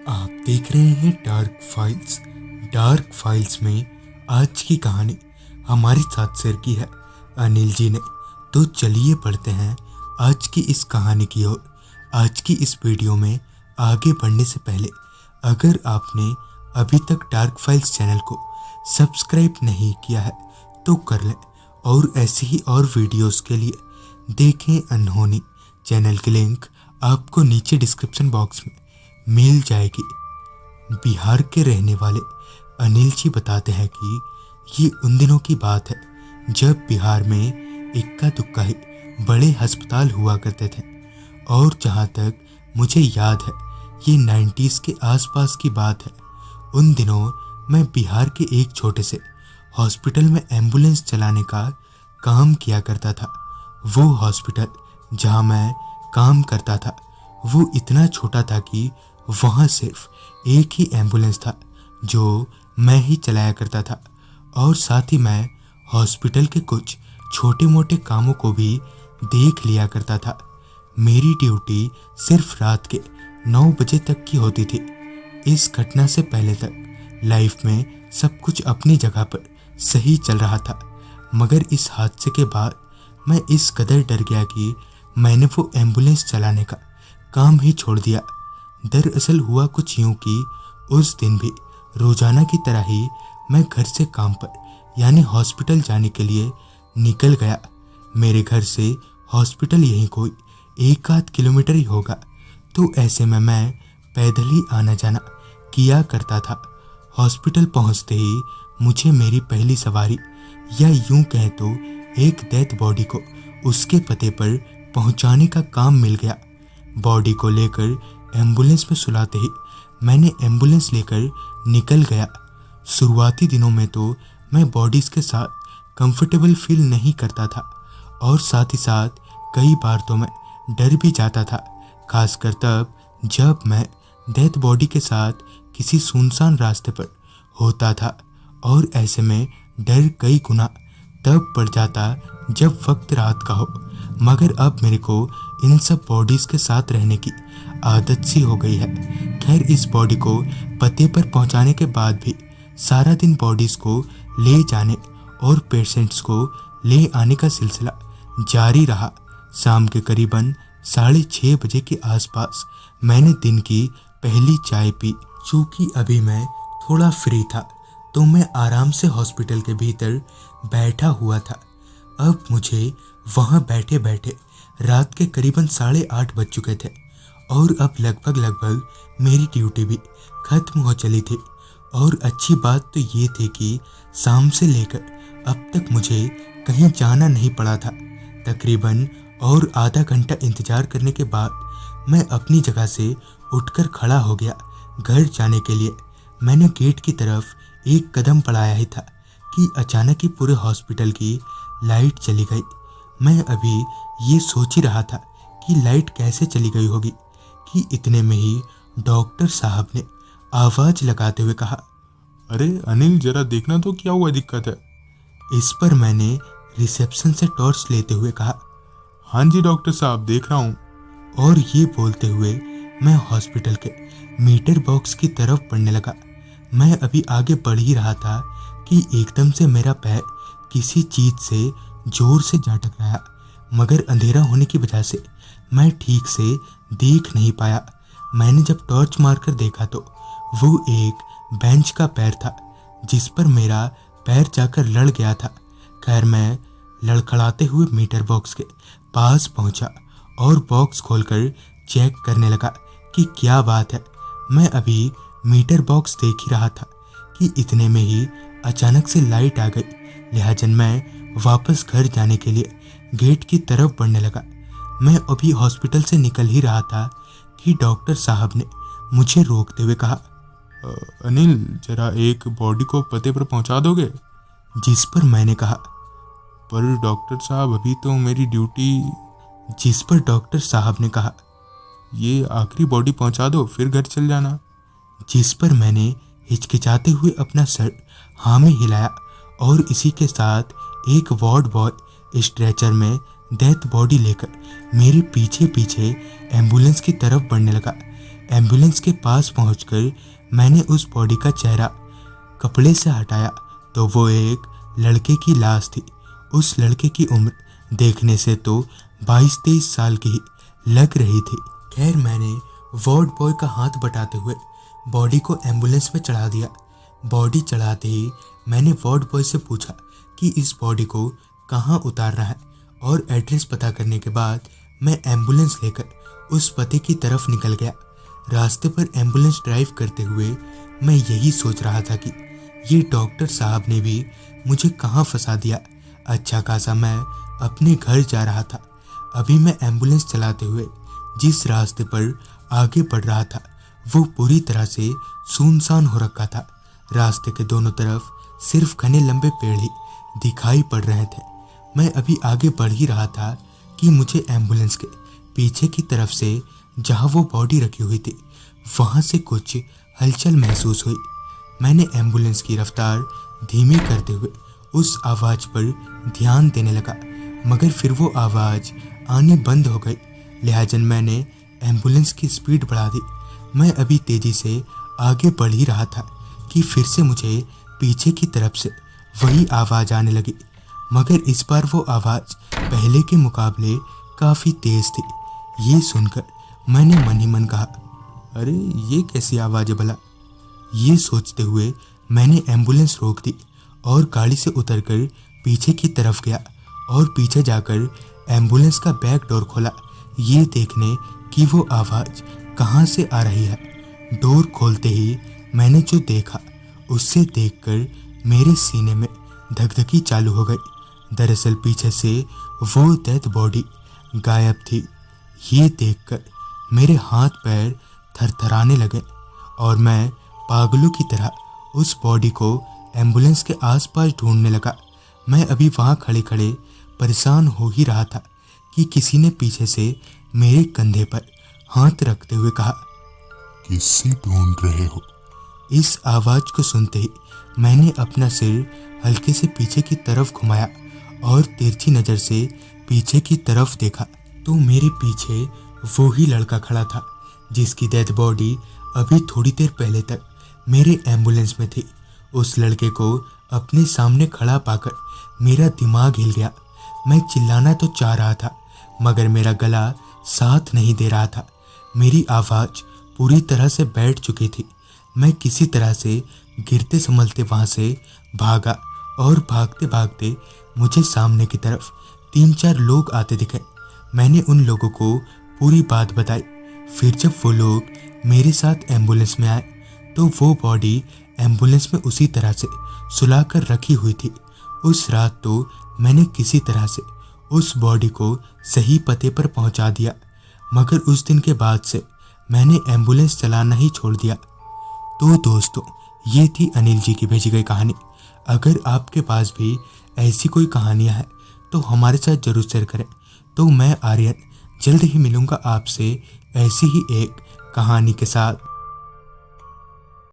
आप देख रहे हैं डार्क फाइल्स। डार्क फाइल्स में आज की कहानी हमारे साथ शेयर की है अनिल जी ने। तो चलिए पढ़ते हैं आज की इस कहानी की ओर। आज की इस वीडियो में आगे बढ़ने से पहले अगर आपने अभी तक डार्क फाइल्स चैनल को सब्सक्राइब नहीं किया है तो कर लें, और ऐसी ही और वीडियोस के लिए देखें अनहोनी चैनल की लिंक आपको नीचे डिस्क्रिप्शन बॉक्स में मिल जाएगी। बिहार के रहने वाले अनिल जी बताते हैं कि ये उन दिनों की बात है जब बिहार में इक्का दुक्का ही बड़े अस्पताल हुआ करते थे, और जहाँ तक मुझे याद है ये 90s के आसपास की बात है। उन दिनों मैं बिहार के एक छोटे से हॉस्पिटल में एम्बुलेंस चलाने का काम किया करता था। वो हॉस्पिटल जहाँ मैं काम करता था वो इतना छोटा था कि वहाँ सिर्फ एक ही एम्बुलेंस था जो मैं ही चलाया करता था, और साथ ही मैं हॉस्पिटल के कुछ छोटे मोटे कामों को भी देख लिया करता था। मेरी ड्यूटी सिर्फ रात के 9 बजे तक की होती थी। इस घटना से पहले तक लाइफ में सब कुछ अपनी जगह पर सही चल रहा था, मगर इस हादसे के बाद मैं इस कदर डर गया कि मैंने वो एम्बुलेंस चलाने का काम ही छोड़ दिया। दरअसल हुआ कुछ यूं कि उस दिन भी रोजाना की तरह ही मैं घर से काम पर यानी हॉस्पिटल जाने के लिए निकल गया। मेरे घर से हॉस्पिटल यहीं कोई 1-8 किलोमीटर ही होगा, तो ऐसे में मैं पैदल ही आना जाना किया करता था। हॉस्पिटल पहुंचते ही मुझे मेरी पहली सवारी या यूं कहें तो एक डेथ बॉडी को उसके पते पर पहुंचाने का काम मिल गया। बॉडी को लेकर एम्बुलेंस में सुलाते ही मैंने एम्बुलेंस लेकर निकल गया। शुरुआती दिनों में तो मैं बॉडीज के साथ कंफर्टेबल फील नहीं करता था, और साथ ही साथ कई बार तो मैं डर भी जाता था, खासकर तब जब मैं डेथ बॉडी के साथ किसी सुनसान रास्ते पर होता था। और ऐसे में डर कई गुना तब बढ़ जाता जब वक्त रात का हो, मगर अब मेरे को इन सब बॉडीज के साथ रहने की आदत सी हो गई है। खैर, इस बॉडी को पते पर पहुंचाने के बाद भी सारा दिन बॉडीज को ले जाने और पेशेंट्स को ले आने का सिलसिला जारी रहा। शाम के करीबन 6:30 बजे के आसपास मैंने दिन की पहली चाय पी। चूँकि अभी मैं थोड़ा फ्री था तो मैं आराम से हॉस्पिटल के भीतर बैठा हुआ था। अब मुझे वहाँ बैठे बैठे रात के करीबन 8:30 बज चुके थे, और अब लगभग मेरी ड्यूटी भी खत्म हो चली थी। और अच्छी बात तो ये थी कि शाम से लेकर अब तक मुझे कहीं जाना नहीं पड़ा था। तकरीबन और आधा घंटा इंतजार करने के बाद मैं अपनी जगह से उठकर खड़ा हो गया घर जाने के लिए। मैंने गेट की तरफ एक कदम बढ़ाया ही था कि अचानक ही पूरे हॉस्पिटल की लाइट चली गई। मैं अभी ये सोच ही रहा था कि लाइट कैसे चली गई होगी कि इतने में ही डॉक्टर साहब ने आवाज लगाते हुए कहा, अरे अनिल, जरा देखना तो क्या हुआ दिक्कत है। इस पर मैंने रिसेप्शन से टॉर्च लेते हुए कहा, हाँ जी डॉक्टर साहब, देख रहा हूँ। और ये बोलते हुए मैं हॉस्पिटल के मीटर बॉक्स की तरफ बढ़ने लगा। मैं अभी आगे बढ़ ही रहा था कि एकदम से मेरा पैर किसी चीज से जोर से जा टकराया, मगर अंधेरा होने की वजह से मैं ठीक से देख नहीं पाया। मैंने जब टॉर्च मारकर देखा तो वो एक बेंच का पैर था जिस पर मेरा पैर जाकर लड़ गया था। खैर, मैं लड़खड़ाते हुए मीटर बॉक्स के पास पहुंचा और बॉक्स खोलकर चेक करने लगा कि क्या बात है। मैं अभी मीटर बॉक्स देख ही रहा था कि इतने में ही अचानक से लाइट आ गई। लिहाजा मैं वापस घर जाने के लिए गेट की तरफ बढ़ने लगा। मैं अभी हॉस्पिटल से निकल ही रहा था कि डॉक्टर साहब ने मुझे रोकते हुए कहा, अनिल, जरा एक बॉडी को पते पर पहुंचा दोगे। जिस पर मैंने कहा, पर डॉक्टर साहब, अभी तो मेरी ड्यूटी। जिस पर डॉक्टर साहब ने कहा, ये आखिरी बॉडी पहुंचा दो, फिर घर चल जाना। जिस पर मैंने हिचकिचाते हुए अपना सर हाँ में हिलाया, और इसी के साथ एक वार्ड बॉय स्ट्रेचर में डेथ बॉडी लेकर मेरे पीछे पीछे एम्बुलेंस की तरफ बढ़ने लगा। एम्बुलेंस के पास पहुंचकर मैंने उस बॉडी का चेहरा कपड़े से हटाया तो वो एक लड़के की लाश थी। उस लड़के की उम्र देखने से तो 22-23 साल की ही लग रही थी। खैर, मैंने वार्ड बॉय का हाथ बटाते हुए बॉडी को एम्बुलेंस में चढ़ा दिया। बॉडी चढ़ाते ही मैंने वार्ड बॉय से पूछा कि इस बॉडी को कहाँ उतारना है, और एड्रेस पता करने के बाद मैं एम्बुलेंस लेकर उस पते की तरफ निकल गया। रास्ते पर एम्बुलेंस ड्राइव करते हुए मैं यही सोच रहा था कि ये डॉक्टर साहब ने भी मुझे कहाँ फंसा दिया। अच्छा खासा मैं अपने घर जा रहा था। अभी मैं एम्बुलेंस चलाते हुए जिस रास्ते पर आगे बढ़ रहा था वो पूरी तरह से सुनसान हो रखा था। रास्ते के दोनों तरफ सिर्फ घने लंबे पेड़ ही दिखाई पड़ रहे थे। मैं अभी आगे बढ़ ही रहा था कि मुझे एम्बुलेंस के पीछे की तरफ से जहां वो बॉडी रखी हुई थी वहां से कुछ हलचल महसूस हुई। मैंने एम्बुलेंस की रफ्तार धीमी करते हुए उस आवाज़ पर ध्यान देने लगा, मगर फिर वो आवाज़ आनी बंद हो गई। लिहाजन मैंने एम्बुलेंस की स्पीड बढ़ा दी। मैं अभी तेज़ी से आगे बढ़ ही रहा था कि फिर से मुझे पीछे की तरफ से वही आवाज़ आने लगी, मगर इस बार वो आवाज़ पहले के मुकाबले काफ़ी तेज़ थी। ये सुनकर मैंने मन ही मन कहा, अरे ये कैसी आवाज़ है भला। ये सोचते हुए मैंने एम्बुलेंस रोक दी और गाड़ी से उतरकर पीछे की तरफ गया और पीछे जाकर एम्बुलेंस का बैक डोर खोला, ये देखने कि वो आवाज़ कहाँ से आ रही है। डोर खोलते ही मैंने जो देखा उससे देखकर मेरे सीने में धकधकी चालू हो गई। दरअसल पीछे से वो डेड बॉडी गायब थी। ये देखकर मेरे हाथ पैर थरथराने लगे और मैं पागलों की तरह उस बॉडी को एम्बुलेंस के आसपास ढूंढने लगा। मैं अभी वहाँ खड़े खड़े परेशान हो ही रहा था कि किसी ने पीछे से मेरे कंधे पर हाथ रखते हुए कहा, किससे ढूंढ रहे हो? इस आवाज़ को सुनते ही मैंने अपना सिर हल्के से पीछे की तरफ घुमाया और तिरछी नज़र से पीछे की तरफ देखा तो मेरे पीछे वो ही लड़का खड़ा था जिसकी डेड बॉडी अभी थोड़ी देर पहले तक मेरे एम्बुलेंस में थी। उस लड़के को अपने सामने खड़ा पाकर मेरा दिमाग हिल गया। मैं चिल्लाना तो चाह रहा था मगर मेरा गला साथ नहीं दे रहा था। मेरी आवाज़ पूरी तरह से बैठ चुकी थी। मैं किसी तरह से गिरते संभलते वहाँ से भागा और भागते भागते मुझे सामने की तरफ 3-4 लोग आते दिखे। मैंने उन लोगों को पूरी बात बताई। फिर जब वो लोग मेरे साथ एम्बुलेंस में आए तो वो बॉडी एम्बुलेंस में उसी तरह से सुला कर रखी हुई थी। उस रात तो मैंने किसी तरह से उस बॉडी को सही पते पर पहुंचा दिया, मगर उस दिन के बाद से मैंने एम्बुलेंस चलाना ही छोड़ दिया। तो दोस्तों, ये थी अनिल जी की भेजी गई कहानी। अगर आपके पास भी ऐसी कोई कहानियाँ हैं तो हमारे साथ ज़रूर शेयर करें। तो मैं आर्यन जल्द ही मिलूँगा आपसे ऐसी ही एक कहानी के साथ।